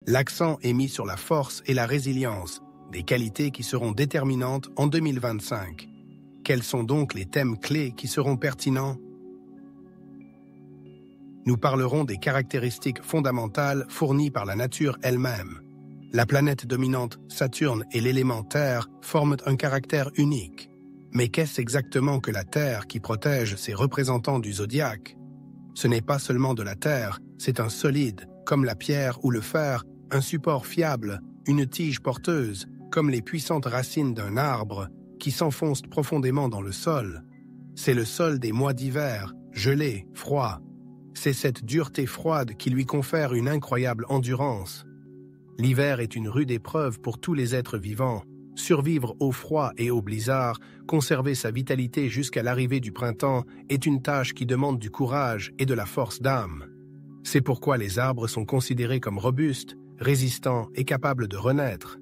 L'accent est mis sur la force et la résilience, des qualités qui seront déterminantes en 2025. Quels sont donc les thèmes clés qui seront pertinents? Nous parlerons des caractéristiques fondamentales fournies par la nature elle-même. La planète dominante, Saturne, et l'élément Terre forment un caractère unique. Mais qu'est-ce exactement que la Terre qui protège ses représentants du zodiaque? Ce n'est pas seulement de la Terre, c'est un solide, comme la pierre ou le fer, un support fiable, une tige porteuse, comme les puissantes racines d'un arbre, qui s'enfoncent profondément dans le sol. C'est le sol des mois d'hiver, gelé, froid. C'est cette dureté froide qui lui confère une incroyable endurance. L'hiver est une rude épreuve pour tous les êtres vivants. Survivre au froid et au blizzard, conserver sa vitalité jusqu'à l'arrivée du printemps est une tâche qui demande du courage et de la force d'âme. C'est pourquoi les arbres sont considérés comme robustes, résistants et capables de renaître.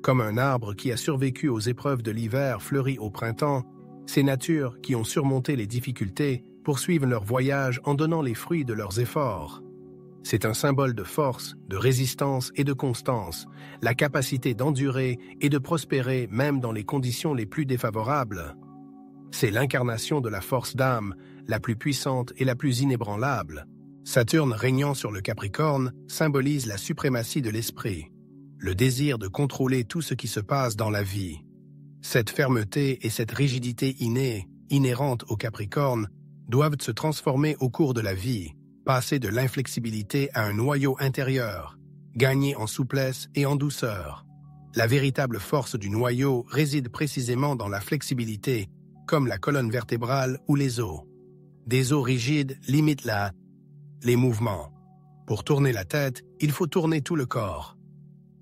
Comme un arbre qui a survécu aux épreuves de l'hiver fleurit au printemps, ces natures qui ont surmonté les difficultés poursuivent leur voyage en donnant les fruits de leurs efforts. C'est un symbole de force, de résistance et de constance, la capacité d'endurer et de prospérer même dans les conditions les plus défavorables. C'est l'incarnation de la force d'âme, la plus puissante et la plus inébranlable. Saturne régnant sur le Capricorne symbolise la suprématie de l'esprit, le désir de contrôler tout ce qui se passe dans la vie. Cette fermeté et cette rigidité innée, inhérentes au Capricorne, doivent se transformer au cours de la vie, passer de l'inflexibilité à un noyau intérieur, gagner en souplesse et en douceur. La véritable force du noyau réside précisément dans la flexibilité, comme la colonne vertébrale ou les os. Des os rigides limitent les mouvements. Pour tourner la tête, il faut tourner tout le corps.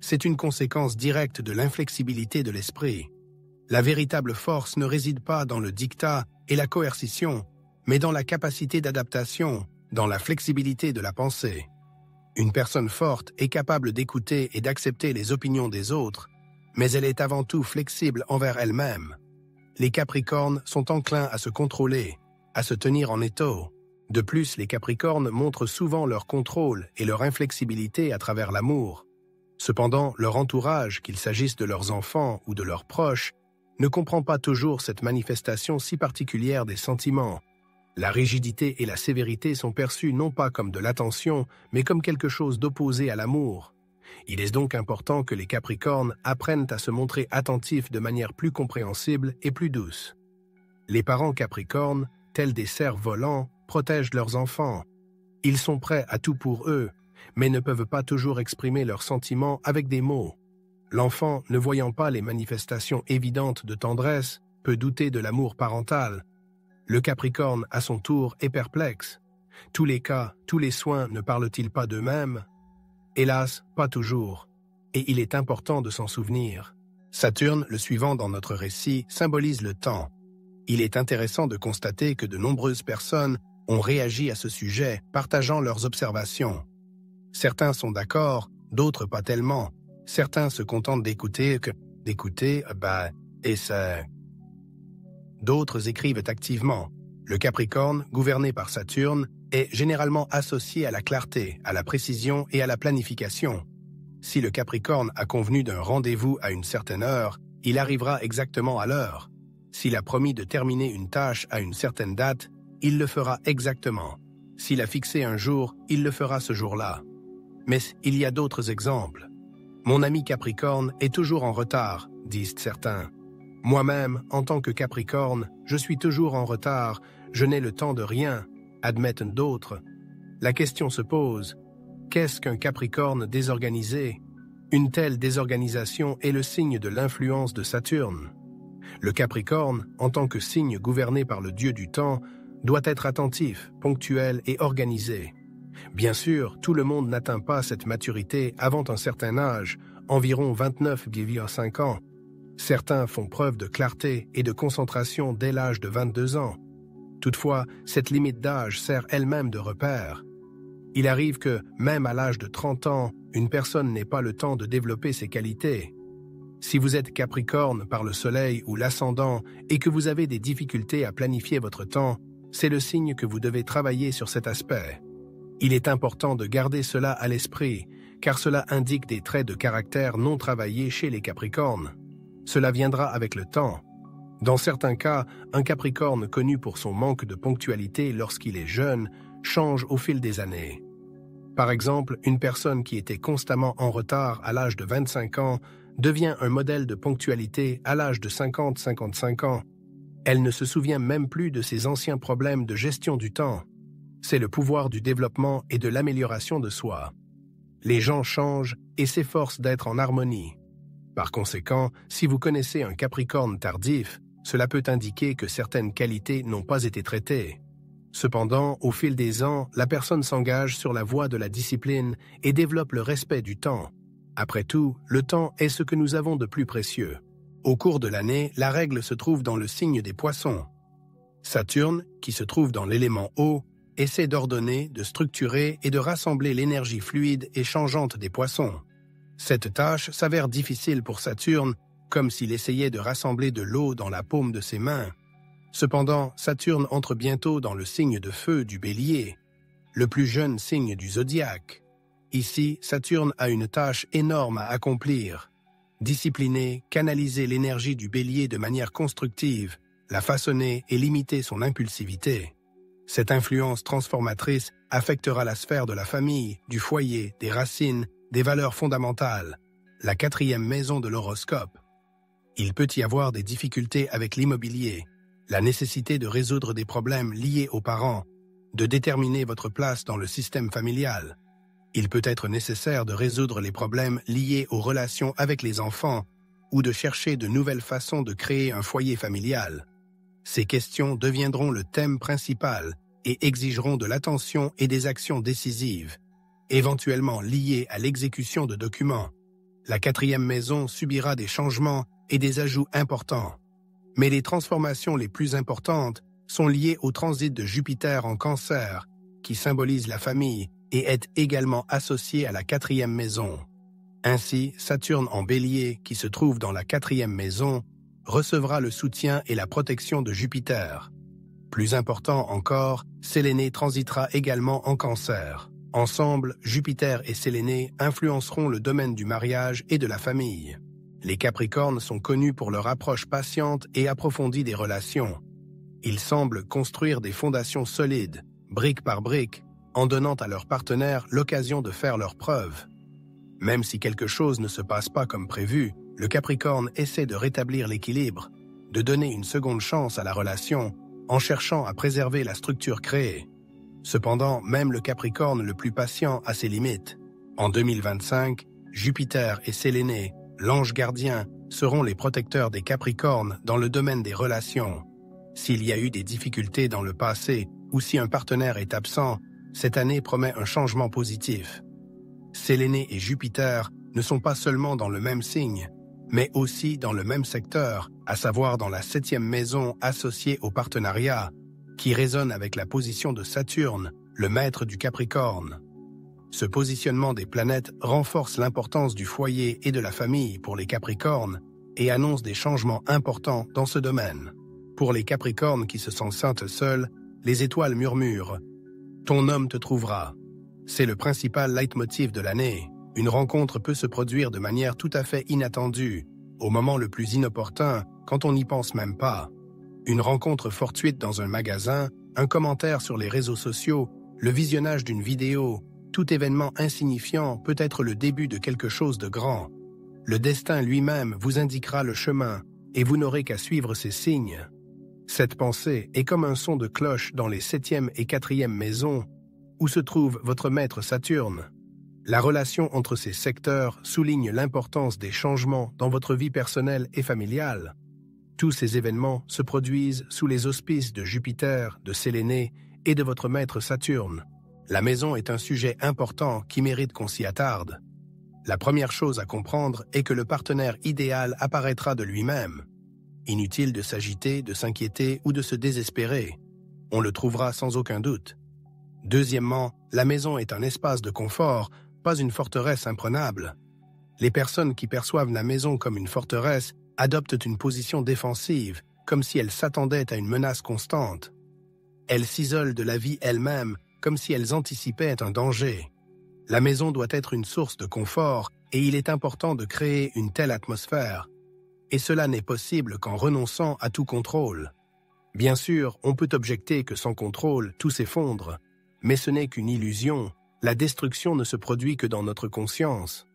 C'est une conséquence directe de l'inflexibilité de l'esprit. La véritable force ne réside pas dans le diktat et la coercition, mais dans la capacité d'adaptation, dans la flexibilité de la pensée. Une personne forte est capable d'écouter et d'accepter les opinions des autres, mais elle est avant tout flexible envers elle-même. Les Capricornes sont enclins à se contrôler, à se tenir en étau. De plus, les Capricornes montrent souvent leur contrôle et leur inflexibilité à travers l'amour. Cependant, leur entourage, qu'il s'agisse de leurs enfants ou de leurs proches, ne comprend pas toujours cette manifestation si particulière des sentiments. La rigidité et la sévérité sont perçues non pas comme de l'attention, mais comme quelque chose d'opposé à l'amour. Il est donc important que les Capricornes apprennent à se montrer attentifs de manière plus compréhensible et plus douce. Les parents Capricornes, tels des cerfs volants, protègent leurs enfants. Ils sont prêts à tout pour eux, mais ne peuvent pas toujours exprimer leurs sentiments avec des mots. L'enfant, ne voyant pas les manifestations évidentes de tendresse, peut douter de l'amour parental. Le Capricorne, à son tour, est perplexe. Tous les cas, tous les soins ne parlent-ils pas d'eux-mêmes? Hélas, pas toujours. Et il est important de s'en souvenir. Saturne, le suivant dans notre récit, symbolise le temps. Il est intéressant de constater que de nombreuses personnes ont réagi à ce sujet, partageant leurs observations. Certains sont d'accord, d'autres pas tellement. Certains se contentent d'écouter, et ça... D'autres écrivent activement. Le Capricorne, gouverné par Saturne, est généralement associé à la clarté, à la précision et à la planification. Si le Capricorne a convenu d'un rendez-vous à une certaine heure, il arrivera exactement à l'heure. S'il a promis de terminer une tâche à une certaine date, il le fera exactement. S'il a fixé un jour, il le fera ce jour-là. Mais il y a d'autres exemples. Mon ami Capricorne est toujours en retard, disent certains. Moi-même, en tant que Capricorne, je suis toujours en retard, je n'ai le temps de rien, admettent d'autres. La question se pose, qu'est-ce qu'un Capricorne désorganisé? Une telle désorganisation est le signe de l'influence de Saturne. Le Capricorne, en tant que signe gouverné par le dieu du temps, doit être attentif, ponctuel et organisé. Bien sûr, tout le monde n'atteint pas cette maturité avant un certain âge, environ 29,5 ans. Certains font preuve de clarté et de concentration dès l'âge de 22 ans. Toutefois, cette limite d'âge sert elle-même de repère. Il arrive que, même à l'âge de 30 ans, une personne n'ait pas le temps de développer ses qualités. Si vous êtes Capricorne par le soleil ou l'ascendant et que vous avez des difficultés à planifier votre temps, c'est le signe que vous devez travailler sur cet aspect. Il est important de garder cela à l'esprit, car cela indique des traits de caractère non travaillés chez les Capricornes. Cela viendra avec le temps. Dans certains cas, un Capricorne connu pour son manque de ponctualité lorsqu'il est jeune change au fil des années. Par exemple, une personne qui était constamment en retard à l'âge de 25 ans devient un modèle de ponctualité à l'âge de 50-55 ans. Elle ne se souvient même plus de ses anciens problèmes de gestion du temps. C'est le pouvoir du développement et de l'amélioration de soi. Les gens changent et s'efforcent d'être en harmonie. Par conséquent, si vous connaissez un Capricorne tardif, cela peut indiquer que certaines qualités n'ont pas été traitées. Cependant, au fil des ans, la personne s'engage sur la voie de la discipline et développe le respect du temps. Après tout, le temps est ce que nous avons de plus précieux. Au cours de l'année, la règle se trouve dans le signe des Poissons. Saturne, qui se trouve dans l'élément eau, essaie d'ordonner, de structurer et de rassembler l'énergie fluide et changeante des Poissons. Cette tâche s'avère difficile pour Saturne, comme s'il essayait de rassembler de l'eau dans la paume de ses mains. Cependant, Saturne entre bientôt dans le signe de feu du Bélier, le plus jeune signe du zodiaque. Ici, Saturne a une tâche énorme à accomplir. Discipliner, canaliser l'énergie du Bélier de manière constructive, la façonner et limiter son impulsivité. Cette influence transformatrice affectera la sphère de la famille, du foyer, des racines, des valeurs fondamentales, la 4e maison de l'horoscope. Il peut y avoir des difficultés avec l'immobilier, la nécessité de résoudre des problèmes liés aux parents, de déterminer votre place dans le système familial. Il peut être nécessaire de résoudre les problèmes liés aux relations avec les enfants ou de chercher de nouvelles façons de créer un foyer familial. Ces questions deviendront le thème principal et exigeront de l'attention et des actions décisives, éventuellement liées à l'exécution de documents. La 4e maison subira des changements et des ajouts importants. Mais les transformations les plus importantes sont liées au transit de Jupiter en Cancer, qui symbolise la famille et est également associé à la 4e maison. Ainsi, Saturne en Bélier, qui se trouve dans la 4e maison, recevra le soutien et la protection de Jupiter. Plus important encore, Séléné transitera également en Cancer. Ensemble, Jupiter et Séléné influenceront le domaine du mariage et de la famille. Les Capricornes sont connus pour leur approche patiente et approfondie des relations. Ils semblent construire des fondations solides, brique par brique, en donnant à leurs partenaires l'occasion de faire leurs preuves. Même si quelque chose ne se passe pas comme prévu, le Capricorne essaie de rétablir l'équilibre, de donner une seconde chance à la relation, en cherchant à préserver la structure créée. Cependant, même le Capricorne le plus patient a ses limites. En 2025, Jupiter et Séléné, l'ange gardien, seront les protecteurs des Capricornes dans le domaine des relations. S'il y a eu des difficultés dans le passé ou si un partenaire est absent, cette année promet un changement positif. Séléné et Jupiter ne sont pas seulement dans le même signe, mais aussi dans le même secteur, à savoir dans la 7e maison associée au partenariat, qui résonne avec la position de Saturne, le maître du Capricorne. Ce positionnement des planètes renforce l'importance du foyer et de la famille pour les Capricornes et annonce des changements importants dans ce domaine. Pour les Capricornes qui se sentent seuls, les étoiles murmurent « Ton homme te trouvera ». C'est le principal leitmotiv de l'année. Une rencontre peut se produire de manière tout à fait inattendue, au moment le plus inopportun, quand on n'y pense même pas. Une rencontre fortuite dans un magasin, un commentaire sur les réseaux sociaux, le visionnage d'une vidéo, tout événement insignifiant peut être le début de quelque chose de grand. Le destin lui-même vous indiquera le chemin, et vous n'aurez qu'à suivre ses signes. Cette pensée est comme un son de cloche dans les 7e et 4e maisons, où se trouve votre maître Saturne. La relation entre ces secteurs souligne l'importance des changements dans votre vie personnelle et familiale. Tous ces événements se produisent sous les auspices de Jupiter, de Séléné et de votre maître Saturne. La maison est un sujet important qui mérite qu'on s'y attarde. La première chose à comprendre est que le partenaire idéal apparaîtra de lui-même. Inutile de s'agiter, de s'inquiéter ou de se désespérer. On le trouvera sans aucun doute. Deuxièmement, la maison est un espace de confort, pas une forteresse imprenable. Les personnes qui perçoivent la maison comme une forteresse adoptent une position défensive, comme si elles s'attendaient à une menace constante. Elles s'isolent de la vie elle-même, comme si elles anticipaient un danger. La maison doit être une source de confort et il est important de créer une telle atmosphère. Et cela n'est possible qu'en renonçant à tout contrôle. Bien sûr, on peut objecter que sans contrôle, tout s'effondre, mais ce n'est qu'une illusion. La destruction ne se produit que dans notre conscience.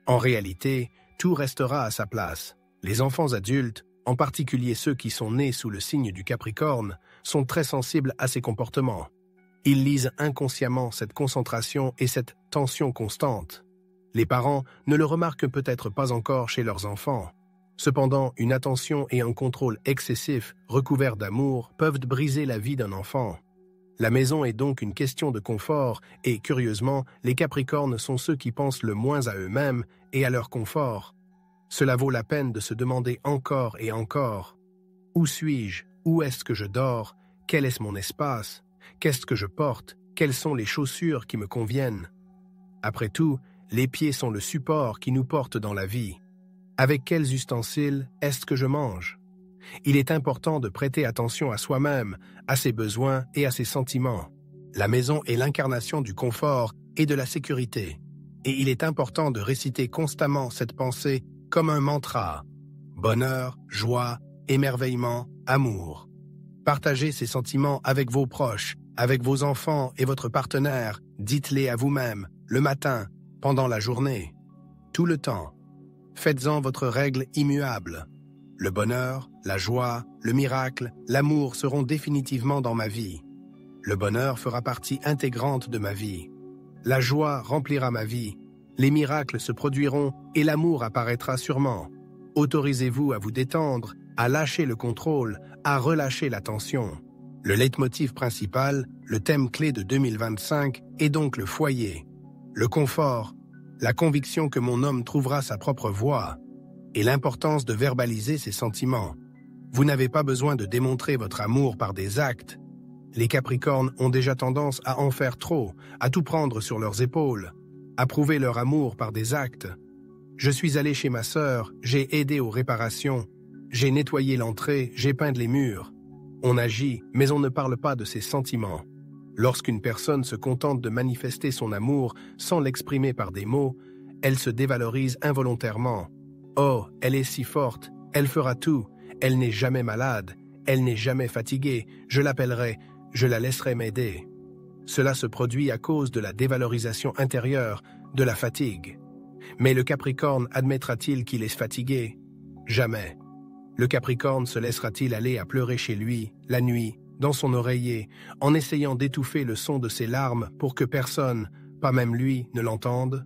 En réalité, tout restera à sa place. Les enfants adultes, en particulier ceux qui sont nés sous le signe du Capricorne, sont très sensibles à ces comportements. Ils lisent inconsciemment cette concentration et cette tension constante. Les parents ne le remarquent peut-être pas encore chez leurs enfants. Cependant, une attention et un contrôle excessif, recouverts d'amour, peuvent briser la vie d'un enfant. La maison est donc une question de confort et, curieusement, les Capricornes sont ceux qui pensent le moins à eux-mêmes et à leur confort. Cela vaut la peine de se demander encore et encore « Où suis-je? Où est-ce que je dors? Quel est mon espace? Qu'est-ce que je porte? Quelles sont les chaussures qui me conviennent ?» Après tout, les pieds sont le support qui nous porte dans la vie. Avec quels ustensiles est-ce que je mange? Il est important de prêter attention à soi-même, à ses besoins et à ses sentiments. La maison est l'incarnation du confort et de la sécurité. Et il est important de réciter constamment cette pensée comme un mantra. Bonheur, joie, émerveillement, amour. Partagez ces sentiments avec vos proches, avec vos enfants et votre partenaire. Dites-les à vous-même, le matin, pendant la journée, tout le temps. Faites-en votre règle immuable. Le bonheur, la joie, le miracle, l'amour seront définitivement dans ma vie. Le bonheur fera partie intégrante de ma vie. La joie remplira ma vie. Les miracles se produiront et l'amour apparaîtra sûrement. Autorisez-vous à vous détendre, à lâcher le contrôle, à relâcher la tension. Le leitmotiv principal, le thème clé de 2025, est donc le foyer. Le confort, la conviction que mon homme trouvera sa propre voie, et l'importance de verbaliser ses sentiments. Vous n'avez pas besoin de démontrer votre amour par des actes. Les Capricornes ont déjà tendance à en faire trop, à tout prendre sur leurs épaules, à prouver leur amour par des actes. Je suis allé chez ma sœur, j'ai aidé aux réparations, j'ai nettoyé l'entrée, j'ai peint les murs. On agit, mais on ne parle pas de ses sentiments. Lorsqu'une personne se contente de manifester son amour sans l'exprimer par des mots, elle se dévalorise involontairement. Oh, elle est si forte, elle fera tout, elle n'est jamais malade, elle n'est jamais fatiguée, je l'appellerai, je la laisserai m'aider. Cela se produit à cause de la dévalorisation intérieure, de la fatigue. Mais le Capricorne admettra-t-il qu'il est fatigué? Jamais. Le Capricorne se laissera-t-il aller à pleurer chez lui, la nuit, dans son oreiller, en essayant d'étouffer le son de ses larmes pour que personne, pas même lui, ne l'entende?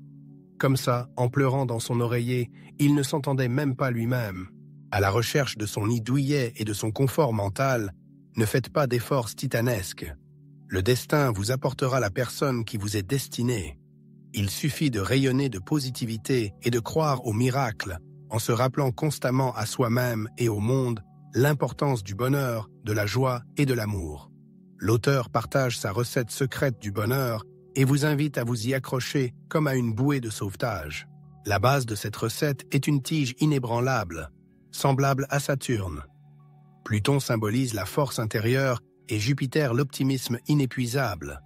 Comme ça, en pleurant dans son oreiller, il ne s'entendait même pas lui-même. À la recherche de son nid douillet et de son confort mental, ne faites pas d'efforts titanesques. Le destin vous apportera la personne qui vous est destinée. Il suffit de rayonner de positivité et de croire au miracle, en se rappelant constamment à soi-même et au monde l'importance du bonheur, de la joie et de l'amour. L'auteur partage sa recette secrète du bonheur et vous invite à vous y accrocher comme à une bouée de sauvetage. La base de cette recette est une tige inébranlable, semblable à Saturne. Pluton symbolise la force intérieure et Jupiter l'optimisme inépuisable.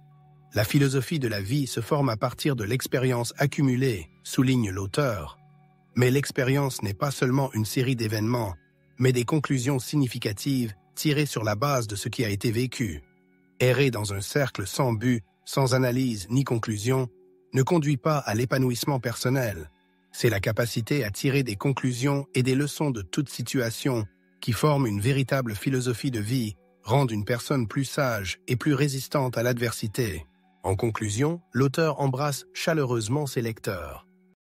La philosophie de la vie se forme à partir de l'expérience accumulée, souligne l'auteur. Mais l'expérience n'est pas seulement une série d'événements, mais des conclusions significatives tirées sur la base de ce qui a été vécu. Errer dans un cercle sans but, sans analyse ni conclusion, ne conduit pas à l'épanouissement personnel. C'est la capacité à tirer des conclusions et des leçons de toute situation qui forment une véritable philosophie de vie, rendent une personne plus sage et plus résistante à l'adversité. En conclusion, l'auteur embrasse chaleureusement ses lecteurs.